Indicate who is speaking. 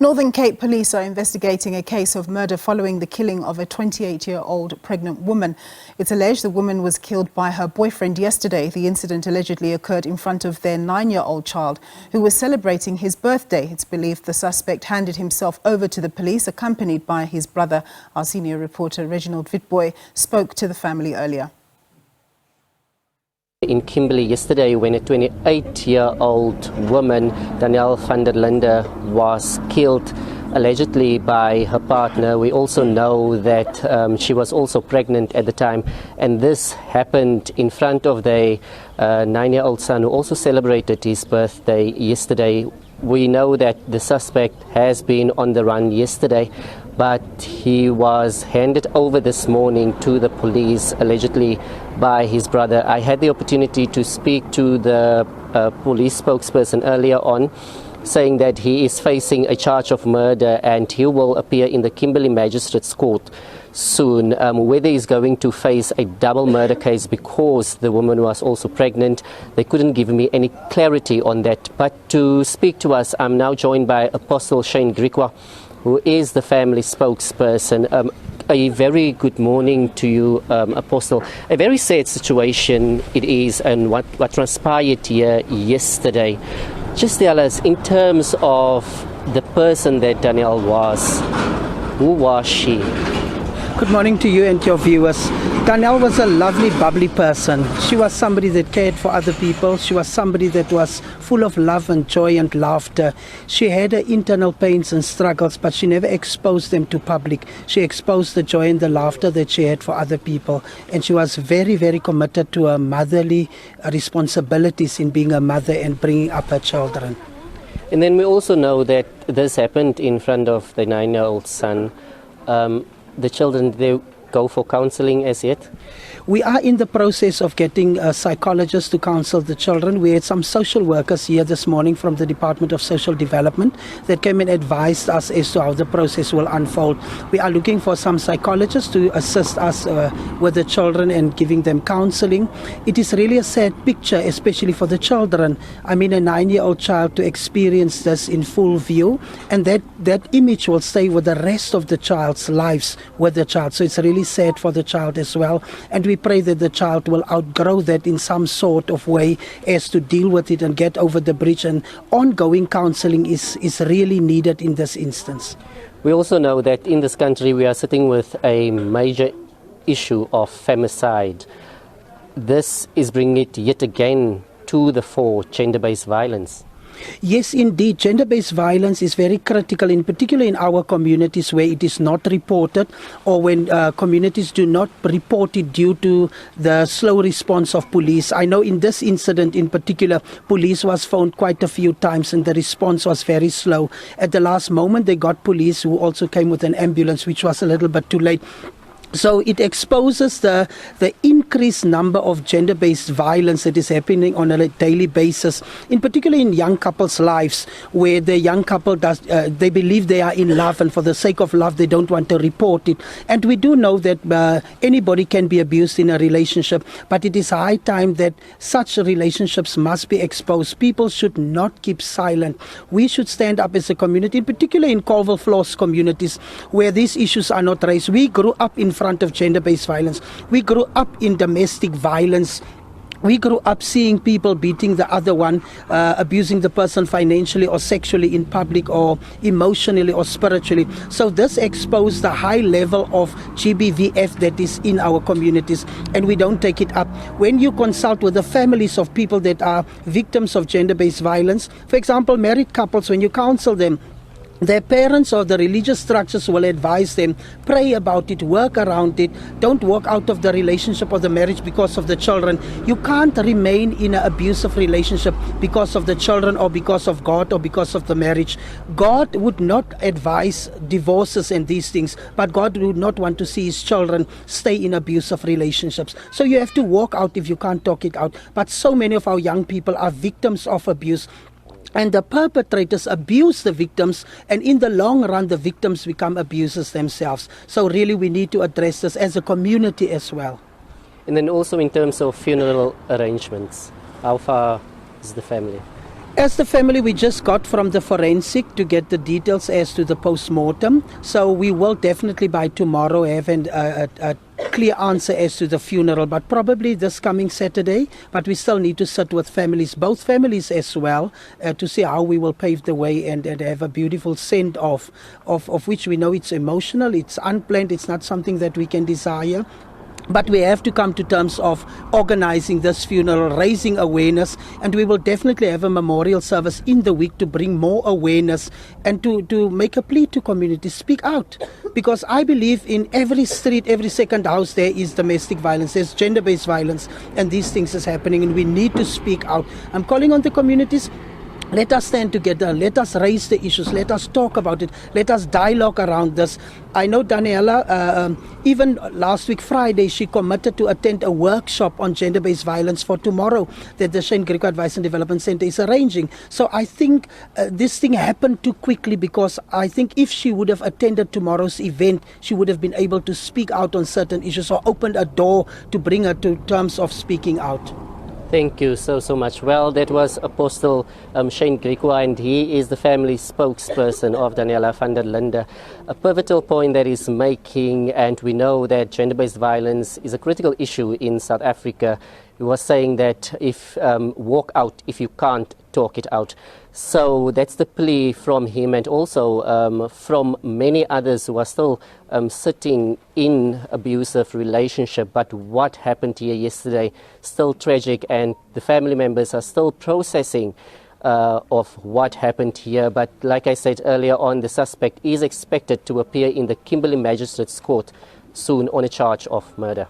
Speaker 1: Northern Cape police are investigating a case of murder following the killing of a 28-year-old pregnant woman. It's alleged the woman was killed by her boyfriend yesterday. The incident allegedly occurred in front of their 9-year-old child, who was celebrating his birthday. It's believed the suspect handed himself over to the police, accompanied by his brother. Our senior reporter Reginald Witboy spoke to the family earlier.
Speaker 2: In Kimberley yesterday, when a 28-year-old woman, Danielle van der Linde, was killed allegedly by her partner. We also know that she was also pregnant at the time, and this happened in front of their 9-year-old son, who also celebrated his birthday yesterday. We know that the suspect has been on the run yesterday, but he was handed over this morning to the police, allegedly by his brother. I had the opportunity to speak to the police spokesperson earlier on, saying that he is facing a charge of murder and he will appear in the Kimberley Magistrates Court soon. Whether he's going to face a double murder case because the woman was also pregnant, they couldn't give me any clarity on that. But to speak to us, I'm now joined by Apostle Shane Griqua, who is the family spokesperson. A very good morning to you, Apostle. A very sad situation it is, and what transpired here yesterday. Just tell us, in terms of the person that Danielle was, who was she?
Speaker 3: Good morning to you and your viewers. Danielle was a lovely, bubbly person. She was somebody that cared for other people. She was somebody that was full of love and joy and laughter. She had her internal pains and struggles, but she never exposed them to public. She exposed the joy and the laughter that she had for other people. And she was very, very committed to her motherly responsibilities in being a mother and bringing up her children.
Speaker 2: And then we also know that this happened in front of the 9-year-old son. The children, they go for counseling as yet?
Speaker 3: We are in the process of getting a psychologist to counsel the children. We had some social workers here this morning from the Department of Social Development that came and advised us as to how the process will unfold. We are looking for some psychologists to assist us with the children and giving them counseling. It is really a sad picture, especially for the children. I mean, a 9-year-old child to experience this in full view, and that image will stay with the rest of the child's lives with the child. So it's really sad for the child as well, and we pray that the child will outgrow that in some sort of way as to deal with it and get over the bridge, and ongoing counseling is really needed in this instance.
Speaker 2: We also know that in this country we are sitting with a major issue of femicide. This is bringing it yet again to the fore, gender-based violence.
Speaker 3: Yes, indeed. Gender-based violence is very critical, in particular in our communities where it is not reported, or when communities do not report it due to the slow response of police. I know in this incident in particular, police was phoned quite a few times and the response was very slow. At the last moment, they got police who also came with an ambulance, which was a little bit too late. So it exposes the increased number of gender-based violence that is happening on a daily basis, in particular in young couples' lives, where the young couple they believe they are in love, and for the sake of love they don't want to report it. And we do know that anybody can be abused in a relationship, but it is high time that such relationships must be exposed. People should not keep silent. We should stand up as a community, in particular in Colville Floors communities, where these issues are not raised. We grew up in front of gender-based violence. We grew up in domestic violence. We grew up seeing people beating the other one, abusing the person financially or sexually in public, or emotionally or spiritually. So this exposed the high level of GBVF that is in our communities, and we don't take it up. When you consult with the families of people that are victims of gender-based violence, for example, married couples, when you counsel them, their parents or the religious structures will advise them, pray about it, work around it, don't walk out of the relationship or the marriage because of the children. You can't remain in an abusive relationship because of the children or because of God or because of the marriage. God would not advise divorces and these things, but God would not want to see his children stay in abusive relationships. So you have to walk out if you can't talk it out. But so many of our young people are victims of abuse, and the perpetrators abuse the victims, and in the long run the victims become abusers themselves. So really we need to address this as a community as well.
Speaker 2: And then also in terms of funeral arrangements, how far is the family?
Speaker 3: As the family, we just got from the forensic to get the details as to the post-mortem. So we will definitely by tomorrow have a clear answer as to the funeral, but probably this coming Saturday. But we still need to sit with families, both families as well, to see how we will pave the way and have a beautiful send-off, of which we know it's emotional, it's unplanned, it's not something that we can desire. But we have to come to terms of organizing this funeral, raising awareness, and we will definitely have a memorial service in the week to bring more awareness and to make a plea to communities, speak out. Because I believe in every street, every second house there is domestic violence, there's gender-based violence, and these things is happening, and we need to speak out. I'm calling on the communities. Let us stand together, let us raise the issues, let us talk about it, let us dialogue around this. I know Daniela, even last week Friday, she committed to attend a workshop on gender-based violence for tomorrow that the Shane Griquas Advice and Development Center is arranging. So I think this thing happened too quickly, because I think if she would have attended tomorrow's event, she would have been able to speak out on certain issues or opened a door to bring her to terms of speaking out.
Speaker 2: Thank you so much. Well, that was Apostle Shane Griquas, and he is the family spokesperson of Daniela van der Linde. A pivotal point that he's making, and we know that gender-based violence is a critical issue in South Africa. He was saying that if walk out if you can't talk it out. So that's the plea from him, and also from many others who are still sitting in abusive relationship. But what happened here yesterday, still tragic, and the family members are still processing of what happened here. But like I said earlier on, the suspect is expected to appear in the Kimberley Magistrates Court soon on a charge of murder.